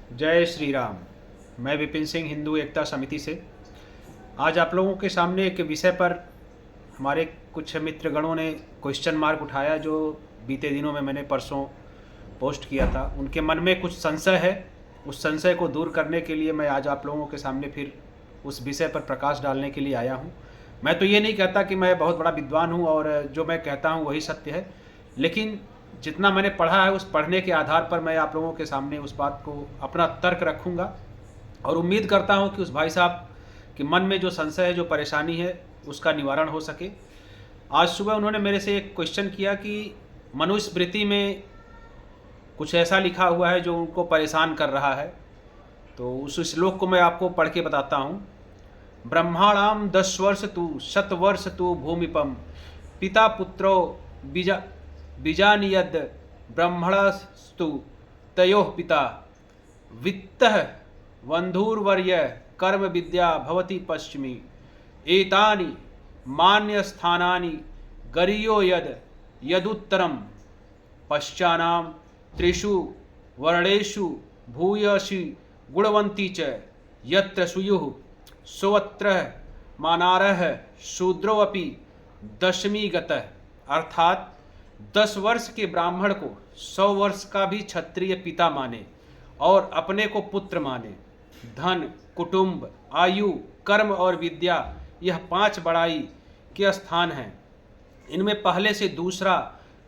जय श्री राम। मैं विपिन सिंह, हिंदू एकता समिति से आज आप लोगों के सामने एक विषय पर हमारे कुछ मित्रगणों ने क्वेश्चन मार्क उठाया, जो बीते दिनों में मैंने परसों पोस्ट किया था। उनके मन में कुछ संशय है, उस संशय को दूर करने के लिए मैं आज आप लोगों के सामने फिर उस विषय पर प्रकाश डालने के लिए आया हूँ। मैं तो ये नहीं कहता कि मैं बहुत बड़ा विद्वान हूँ और जो मैं कहता हूँ वही सत्य है, लेकिन जितना मैंने पढ़ा है उस पढ़ने के आधार पर मैं आप लोगों के सामने उस बात को अपना तर्क रखूँगा और उम्मीद करता हूँ कि उस भाई साहब के मन में जो संशय है, जो परेशानी है, उसका निवारण हो सके। आज सुबह उन्होंने मेरे से एक क्वेश्चन किया कि मनुस्मृति में कुछ ऐसा लिखा हुआ है जो उनको परेशान कर रहा है। तो उस श्लोक को मैं आपको पढ़ के बताता हूँ। ब्रह्माणाम 10 वर्ष तु शतवर्ष तु भूमिपम पिता पुत्रो बीजा बीजानियद ब्रह्मणस्तु तयोः पिता वित्तः बन्धुर्वर्य कर्म विद्या भवति पश्चिमी एतानि मान्यस्थानानि गरीयो यद यदुत्तरम पश्चानाम त्रिषु वर्णेषु भूयसी गुणवंती च यत्र सुयुः सोऽत्र मानारः शूद्रोऽपि दशमी गतः। अर्थात 10 वर्ष के ब्राह्मण को 100 वर्ष का भी क्षत्रिय पिता माने और अपने को पुत्र माने। धन, कुटुंब, आयु, कर्म और विद्या, यह 5 बड़ाई के स्थान हैं। इनमें पहले से दूसरा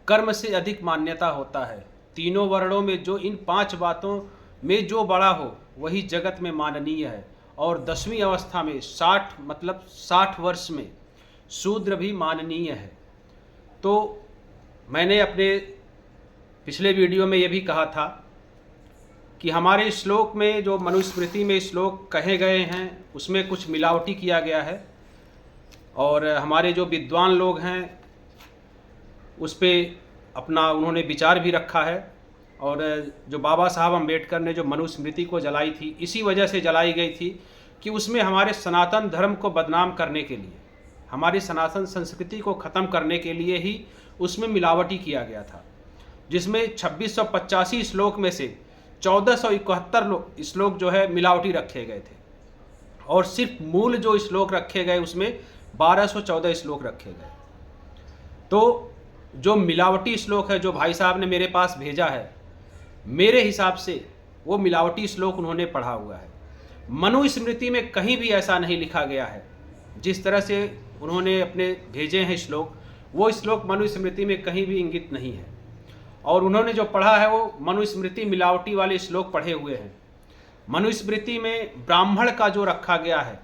कर्म से अधिक मान्यता होता है। तीनों वर्णों में जो इन 5 बातों में जो बड़ा हो वही जगत में माननीय है। और 10वीं अवस्था में 60 वर्ष में शूद्र भी माननीय है। तो मैंने अपने पिछले वीडियो में ये भी कहा था कि हमारे श्लोक में जो मनुस्मृति में श्लोक कहे गए हैं उसमें कुछ मिलावटी किया गया है और हमारे जो विद्वान लोग हैं उस पर अपना उन्होंने विचार भी रखा है। और जो बाबा साहब अम्बेडकर ने जो मनुस्मृति को जलाई थी, इसी वजह से जलाई गई थी कि उसमें हमारे सनातन धर्म को बदनाम करने के लिए, हमारी सनातन संस्कृति को ख़त्म करने के लिए ही उसमें मिलावटी किया गया था, जिसमें 2685 श्लोक में से 1471 श्लोक जो है मिलावटी रखे गए थे और सिर्फ मूल जो श्लोक रखे गए उसमें 1214 श्लोक रखे गए। तो जो मिलावटी श्लोक है जो भाई साहब ने मेरे पास भेजा है, मेरे हिसाब से वो मिलावटी श्लोक उन्होंने पढ़ा हुआ है। मनुस्मृति में कहीं भी ऐसा नहीं लिखा गया है। जिस तरह से उन्होंने अपने भेजे हैं श्लोक, वो श्लोक मनुस्मृति में कहीं भी इंगित नहीं है। और उन्होंने जो पढ़ा है वो मनुस्मृति मिलावटी वाले श्लोक पढ़े हुए हैं। मनुस्मृति में ब्राह्मण का जो रखा गया है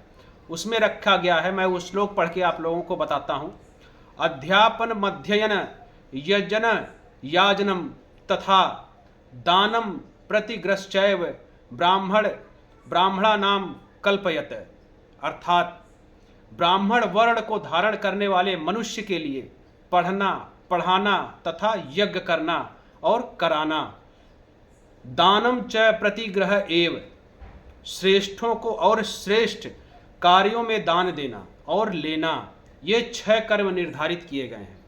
उसमें रखा गया है, मैं वो श्लोक पढ़ के आप लोगों को बताता हूँ। अध्यापन मध्ययन यजन याजनम तथा दानम प्रतिग्रश्चैव ब्राह्मणा नाम कल्पयत। अर्थात ब्राह्मण वर्ण को धारण करने वाले मनुष्य के लिए पढ़ना, पढ़ाना तथा यज्ञ करना और कराना, दानम च प्रतिग्रह एव, श्रेष्ठों को और श्रेष्ठ कार्यों में दान देना और लेना, ये 6 कर्म निर्धारित किए गए हैं।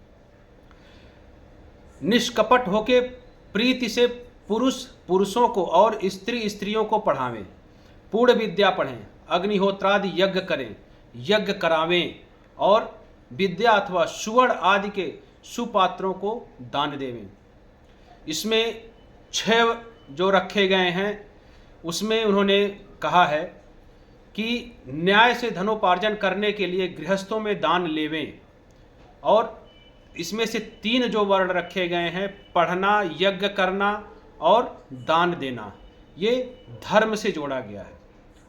निष्कपट होके प्रीति से पुरुष पुरुषों को और स्त्री स्त्रियों को पढ़ावें, पूर्ण विद्या पढ़ें, अग्निहोत्रादि यज्ञ करें, यज्ञ करावें और विद्या अथवा सुवर्ण आदि के सुपात्रों को दान देवें। इसमें 6 जो रखे गए हैं उसमें उन्होंने कहा है कि न्याय से धनोपार्जन करने के लिए गृहस्थों में दान लेवें। और इसमें से 3 जो वर्ण रखे गए हैं, पढ़ना, यज्ञ करना और दान देना, ये धर्म से जोड़ा गया है।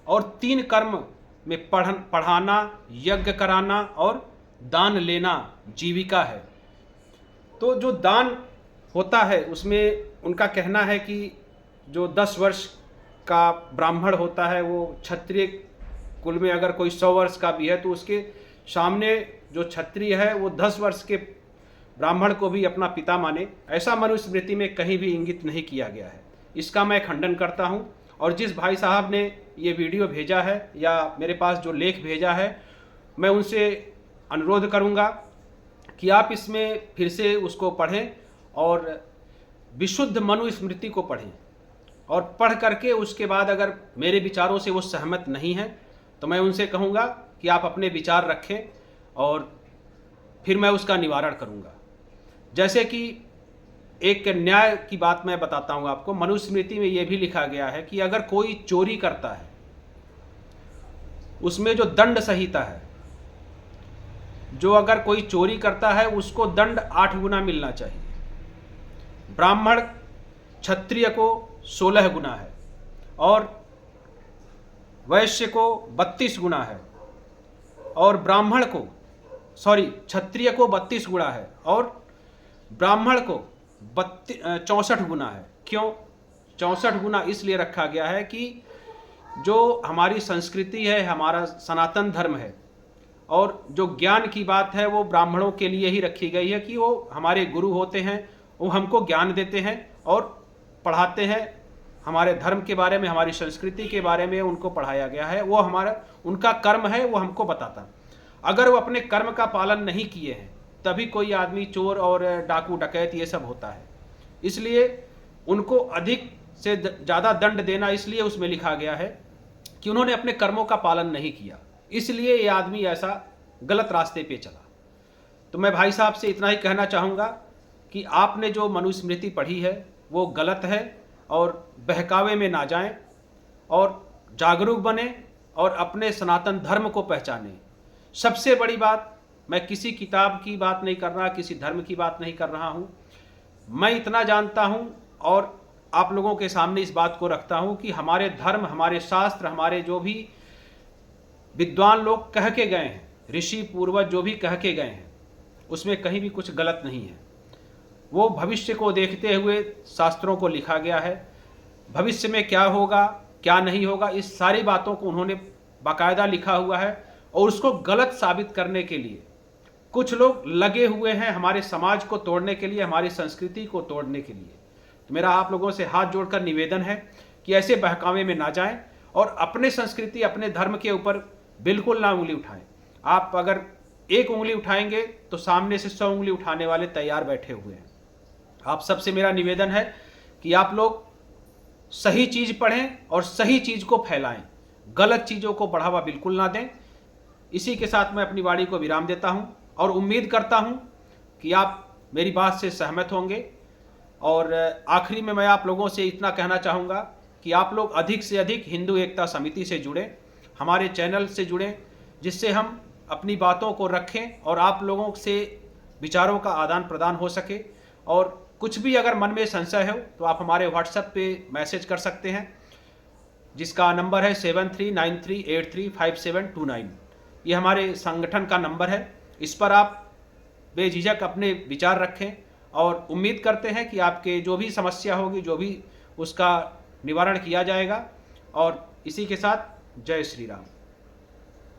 और 3 कर्म में पढ़ाना, यज्ञ कराना और दान लेना जीविका है। तो जो दान होता है उसमें उनका कहना है कि जो 10 वर्ष का ब्राह्मण होता है वो क्षत्रिय कुल में अगर कोई 100 वर्ष का भी है तो उसके सामने जो क्षत्रिय है वो 10 वर्ष के ब्राह्मण को भी अपना पिता माने। ऐसा मनुस्मृति में कहीं भी इंगित नहीं किया गया है। इसका मैं खंडन करता हूँ। और जिस भाई साहब ने ये वीडियो भेजा है या मेरे पास जो लेख भेजा है, मैं उनसे अनुरोध करूँगा कि आप इसमें फिर से उसको पढ़ें और विशुद्ध मनुस्मृति को पढ़ें। और पढ़ करके उसके बाद अगर मेरे विचारों से वो सहमत नहीं है तो मैं उनसे कहूँगा कि आप अपने विचार रखें और फिर मैं उसका निवारण करूँगा। जैसे कि एक न्याय की बात मैं बताता हूँ आपको। मनुस्मृति में ये भी लिखा गया है कि अगर कोई चोरी करता है उसमें जो दंड संहिता है, जो अगर कोई चोरी करता है उसको दंड 8 गुना मिलना चाहिए। ब्राह्मण क्षत्रिय को 16 गुना है और वैश्य को 32 गुना है और ब्राह्मण को क्षत्रिय को 32 गुना है और ब्राह्मण को 64 गुना है। क्यों 64 गुना? इसलिए रखा गया है कि जो हमारी संस्कृति है, हमारा सनातन धर्म है और जो ज्ञान की बात है वो ब्राह्मणों के लिए ही रखी गई है कि वो हमारे गुरु होते हैं, वो हमको ज्ञान देते हैं और पढ़ाते हैं। हमारे धर्म के बारे में, हमारी संस्कृति के बारे में उनको पढ़ाया गया है। वो उनका कर्म है, वो हमको बताता। अगर वो अपने कर्म का पालन नहीं किए हैं तभी कोई आदमी चोर और डाकू डकैत ये सब होता है। इसलिए उनको अधिक से ज़्यादा दंड देना इसलिए उसमें लिखा गया है कि उन्होंने अपने कर्मों का पालन नहीं किया, इसलिए ये आदमी ऐसा गलत रास्ते पे चला। तो मैं भाई साहब से इतना ही कहना चाहूँगा कि आपने जो मनुस्मृति पढ़ी है वो गलत है और बहकावे में ना जाएं और जागरूक बने और अपने सनातन धर्म को पहचानें। सबसे बड़ी बात, मैं किसी किताब की बात नहीं कर रहा, किसी धर्म की बात नहीं कर रहा हूँ। मैं इतना जानता हूँ और आप लोगों के सामने इस बात को रखता हूँ कि हमारे धर्म, हमारे शास्त्र, हमारे जो भी विद्वान लोग कह के गए हैं, ऋषि पूर्वज जो भी कह के गए हैं, उसमें कहीं भी कुछ गलत नहीं है। वो भविष्य को देखते हुए शास्त्रों को लिखा गया है। भविष्य में क्या होगा, क्या नहीं होगा, इस सारी बातों को उन्होंने बाकायदा लिखा हुआ है और उसको गलत साबित करने के लिए कुछ लोग लगे हुए हैं, हमारे समाज को तोड़ने के लिए, हमारी संस्कृति को तोड़ने के लिए। तो मेरा आप लोगों से हाथ जोड़कर निवेदन है कि ऐसे बहकावे में ना जाएं और अपने संस्कृति, अपने धर्म के ऊपर बिल्कुल ना उंगली उठाएं। आप अगर एक उंगली उठाएंगे तो सामने से 100 उंगली उठाने वाले तैयार बैठे हुए हैं। आप सबसे मेरा निवेदन है कि आप लोग सही चीज़ पढ़ें और सही चीज़ को फैलाएं, गलत चीज़ों को बढ़ावा बिल्कुल ना दें। इसी के साथ मैं अपनी वाणी को विराम देता हूं और उम्मीद करता हूं कि आप मेरी बात से सहमत होंगे। और आखिरी में मैं आप लोगों से इतना कहना चाहूँगा कि आप लोग अधिक से अधिक हिंदू एकता समिति से जुड़ें, हमारे चैनल से जुड़ें, जिससे हम अपनी बातों को रखें और आप लोगों से विचारों का आदान प्रदान हो सके। और कुछ भी अगर मन में संशय हो तो आप हमारे व्हाट्सएप पे मैसेज कर सकते हैं, जिसका नंबर है 7393835729। ये हमारे संगठन का नंबर है। इस पर आप बेझिझक अपने विचार रखें और उम्मीद करते हैं कि आपके जो भी समस्या होगी, जो भी उसका निवारण किया जाएगा। और इसी के साथ जय श्री राम।